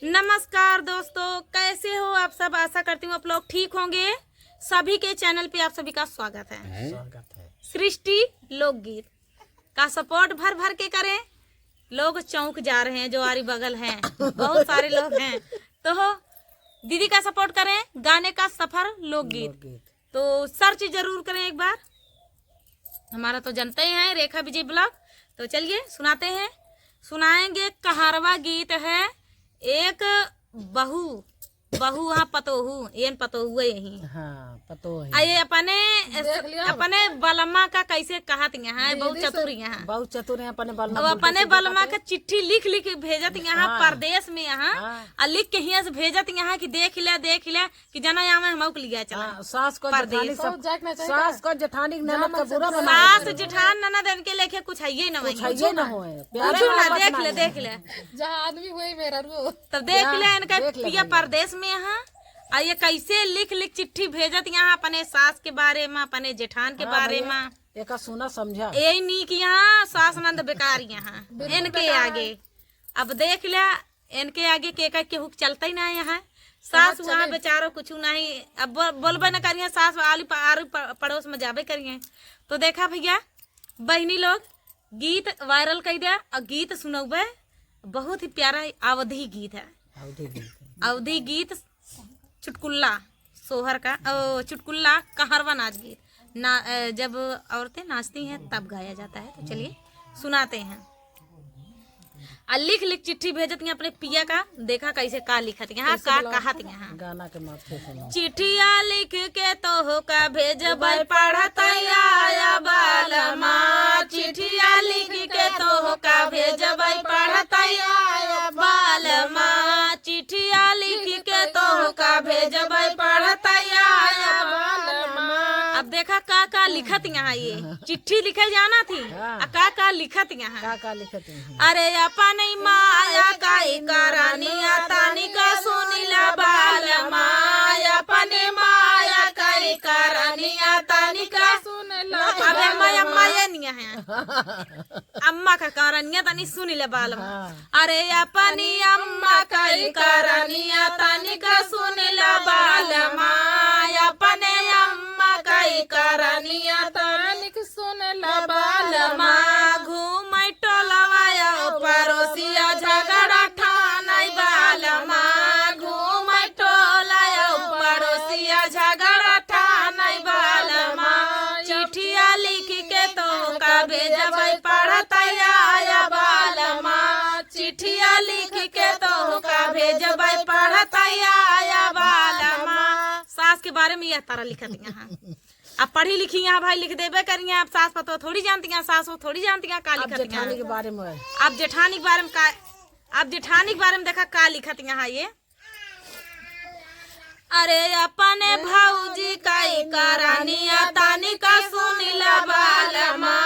नमस्कार दोस्तों, कैसे हो आप सब। आशा करती हूँ आप लोग ठीक होंगे। सभी के चैनल पे आप सभी का स्वागत है। सृष्टि लोकगीत का सपोर्ट भर भर के करें। लोग चौंक जा रहे हैं, जो आरी बगल हैं, बहुत सारे लोग हैं। तो दीदी का सपोर्ट करें, गाने का सफर लोकगीत। तो सर्च जरूर करें एक बार। हमारा तो जानते ही हैं, रेखा विजय ब्लॉग। तो चलिए सुनाते हैं, सुनाएंगे। कहारवा गीत है। एक बहू हाँ पतोहू, ये पतोहू है यही। हाँ, पतो है। ये अपने बलमा का कैसे कहत यहाँ, बहुत चतुर यहाँ, बहुत चतुर है। अपने बलमा का चिट्ठी लिख लिख भेजत यहाँ परदेश में यहाँ। और लिख के यहाँ से भेजत यहाँ कि देख ले कि जना यहाँ में हम लिया चला। सास को जेठानी ननद का बुरा सास जेठान ननद इनके लेके कुछ है ही ना, देख ले जहाँ आदमी हुए मेरा रो तब देख ले इनका पिया परदेश में यहाँ। और ये कैसे लिख लिख चिट्ठी भेजत यहाँ अपने सास के बारे में, अपने जेठान के बारे में। एक सुना समझा यही नी कि यहाँ सास नंद बेकार यहाँ इनके आगे। अब देख लिया इनके आगे के हुक चलता ही ना यहाँ। सास वहाँ बेचारो कुछ नहीं। अब बोलबे न करिए, सास आलू पड़ोस में जाबे करिए। तो देखा भैया बहनी लोग, गीत वायरल कर दिया और गीत सुनबे। बहुत ही प्यारा अवधि गीत है। अवधि गीत चुटकुल्ला सोहर का, चुटकुल्ला कहरवा नाच गीत जब औरतें नाचती हैं तब गाया जाता है। तो चलिए सुनाते हैं। लिख लिख चिट्ठी भेजत हैं अपने पिया का। देखा कैसे का लिखत यहाँ, का कहत यहाँ। गाना के माथे सुना। चिट्ठिया लिख के तो का भेजबै पढ़त आया बालमा। चिट्ठिया लिख के तो का भेजबै पढ़त आया बालमा। चिट्ठिया लिख के तो का भेजबै पढ़त आया बालमा। अब देखा का लिखत यहाँ। ये चिट्ठी लिखे जाना थी, का लिखत यहाँ। का लिखत है। अरे अपन माया काई करानिया तानी का सुनिला बालमा। अपने माया काई करानिया तानी का सुनिला। अबे माया माया नहीं है, अम्मा का करानिया तानी सुनिला बालमा। अरे अपनी अम्मा काई करानिया तानी का सुनिला बालमा। अपने अम्मा काई करानिया तानी का सुनिला बालमा। घूम टोलवाया पड़ोसिया झगड़ा ठानाई बालमा। घूम टोलाया पड़ोसिया झगड़ा ठानाई बालमा। चिट्ठिया लिख के तो का भेजबै पढ़त आया बालमा। चिट्ठिया लिख के तो का भेजबै पढ़त आया बालमा। सास के बारे में यह तरह लिखत यहाँ। अब पढ़ी लिखी यहाँ भाई लिख देबे करिए। आप सास पतो थोड़ी जानती हैं, सास वो थोड़ी जानती हैं का लिखत यहाँ। जेठानी के बारे में अब जेठानी के बारे में का, अब जेठानी के बारे में देखा का लिखत यहाँ ये। अरे अपने भौजी काई करानिया तानी का सुनिला बालमा।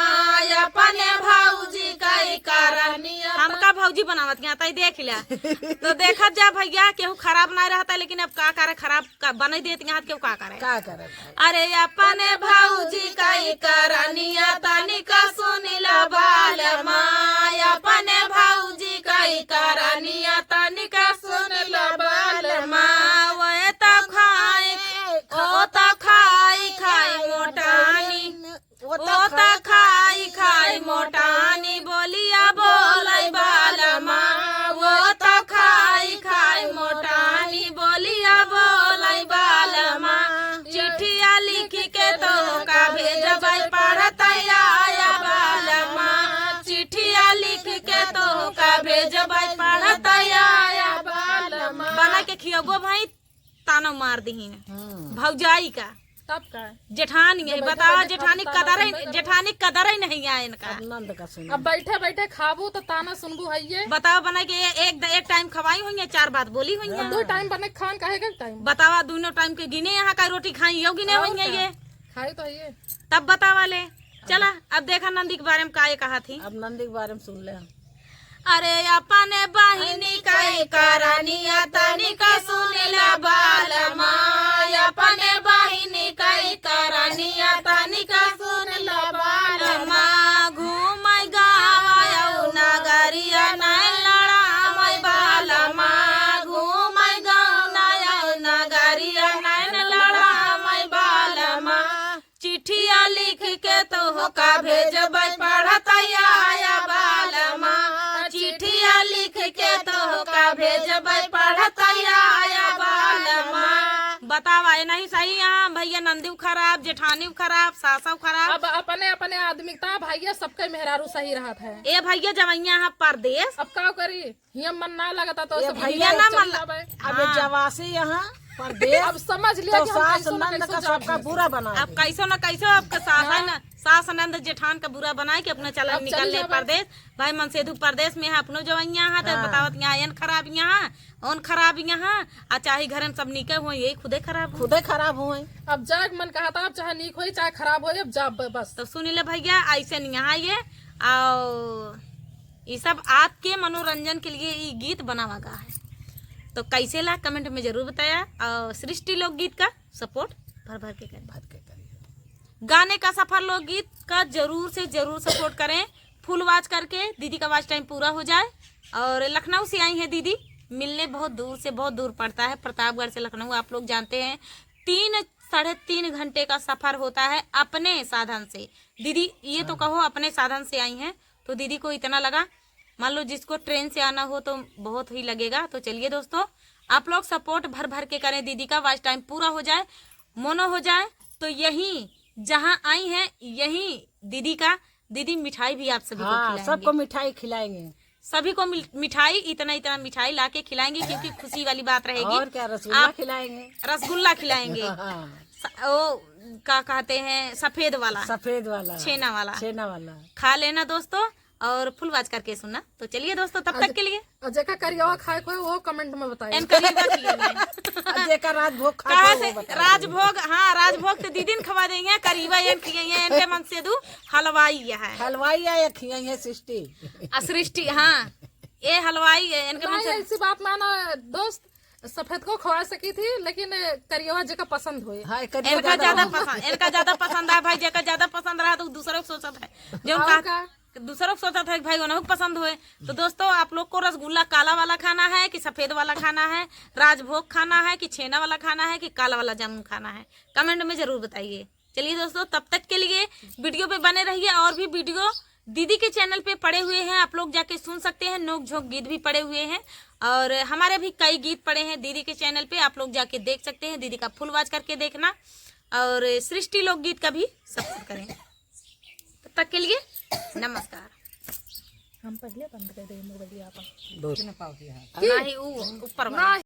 अपने भौजी काई करानिया हमका भौजी बनावत यहाँ तई देख लिया। तो देखा जा भैया केहू खराब नहीं रहता, लेकिन अब का करे खराब बना देती यहाँ। केहू का करे। अरे अपने भौजी काई करानिया तानी का सुनिला बालमा। अपने भौजी काई करानिया तानी का सुनिला बालमा। खाई मोटानी बोलिया बोलै बालमा। वो तो खाई मोटानी बोलिया बोलै बालमा। चिट्ठिया लिख के तो का भेजबै पढ़त आया बालमा। चिट्ठिया लिख के तो का भेजबै पढ़त आया बालमा। बना के खियाबो भाई, ताना मार दीहिन भौजाई का। तब का जेठानी है, बताओ जेठानी कदर ही नहीं है इनका। अब बैठे बैठे खाबू तो ताना सुनबू है ये। बताओ बना के एक टाइम खवाई हुई है, 4 बात बोली हुई है। 2 टाइम बने खान कहेगा टाइम। बतावा दोनों टाइम के गिने यहाँ का रोटी खाई हो गिने हुई है ये। खाई तो ये तब बतावा ले। चला अब देखा नंदी के बारे में का कहा थी। अब नंदी के बारे में सुन ले। अरे अपने बहिनी काई करानिया तानी का सुनिला बालमा। अपने बहिनी काई करानिया तानी का सुनिला बालमा। घूमै गाँव नगरिया नहीं लड़ामै बालमा। भेजबै पढ़तैया बालमा। बतावा ये नहीं सही यहाँ भैया नंदी खराब, जेठानी खराब, सासव खराब। अब अपने अपने आदमिकता भैया सबके मेहरारू सही रहा है। ए भैया जवैया यहाँ परदेश अब का करी, हियम मन ना लगता तो सब भैया हिया ना चल मन जाबे। अब जवासी यहाँ परदेश अब समझ लिया तो कि हम सास कैसो न नंद कैसो का जाब सबका हैं। बुरा बना अब कैसो न कैसो आपका सास नंद जेठान का बुरा बनाए कि अपना चलन अब निकल चली ले जाबे। परदेश। भाई मनसेधु परदेश में है अपनो जवैया है तो बतावत यहाँ एन खराब यहाँ ओन खराब यहाँ आ चाहे घर में सब निके हुए यही खुदे खराब हो। खुदे खराब हुए। अब जाग मन कहा था अब चाहे नीक हो चाहे खराब हो, अब जाब बस। तो सुनी ले भैया ऐसे नहीं यहाँ ये और ये सब आपके मनोरंजन के लिए ये गीत बनावा गया है। तो कैसे ला कमेंट में जरूर बताया और सृष्टि लोकगीत का सपोर्ट भर भर के करें। गाने का सफर लोकगीत का जरूर से जरूर सपोर्ट करें। फुल वाच करके दीदी का वाच टाइम पूरा हो जाए। और लखनऊ से आई है दीदी, मिलने बहुत दूर से बहुत दूर पड़ता है, प्रतापगढ़ से लखनऊ आप लोग जानते हैं 3-3.5 घंटे का सफर होता है अपने साधन से। दीदी ये तो कहो अपने साधन से आई हैं तो दीदी को इतना लगा, मान लो जिसको ट्रेन से आना हो तो बहुत ही लगेगा। तो चलिए दोस्तों आप लोग सपोर्ट भर भर के करें, दीदी का वाच टाइम पूरा हो जाए, मोनो हो जाए। तो यही जहां आई हैं यही दीदी मिठाई भी आप सभी को खिलाएंगे। सबको मिठाई खिलाएंगे, सभी को मिठाई इतना मिठाई लाके खिलाएंगे क्योंकि खुशी वाली बात रहेगी। और क्या रसगुल्ला खिलाएंगे। रसगुल्ला खिलाएंगे वो क्या कहते हैं सफेद वाला छेना वाला खा लेना दोस्तों और फुल वाच करके सुनना। तो चलिए दोस्तों तब तक के लिए अजय का करिया खाए को वो कमेंट में बताइए। अजय का राजभोग कहाँ से राजभोग? हाँ राजभोग तो दीदी ने खवा देंगे, करीबा इनके मन से दू हलवाई है, हलवाई आया खियाई है सृष्टि। हाँ ये हलवाई इनके मन से। ऐसी बात मानो दोस्त, सफेद को खवा सकी थी लेकिन करिया जगह पसंद हुई। इनका ज्यादा पसंद है भाई, जगह ज्यादा पसंद रहा तो दूसरों को सोचा था जो दूसरों को सोचा था कि भाई उन्हें पसंद हुए। तो दोस्तों आप लोग को रसगुल्ला काला वाला खाना है कि सफेद वाला खाना है, राजभोग खाना है कि छेना वाला खाना है कि काला वाला जामुन खाना है, कमेंट में जरूर बताइए। चलिए दोस्तों तब तक के लिए वीडियो पे बने रहिए। और भी वीडियो दीदी के चैनल पे पड़े हुए हैं, आप लोग जाके सुन सकते हैं। नोक झोंक गीत भी पड़े हुए हैं और हमारे भी कई गीत पड़े हैं दीदी के चैनल पे, आप लोग जाके देख सकते हैं। दीदी का फुल वाच करके देखना और सृष्टि लोकगीत का भी सपोर्ट करें। तब तक के लिए नमस्कार। हम पहले बंद कर देंगे मोबाइल दो पाव नहीं ऊपर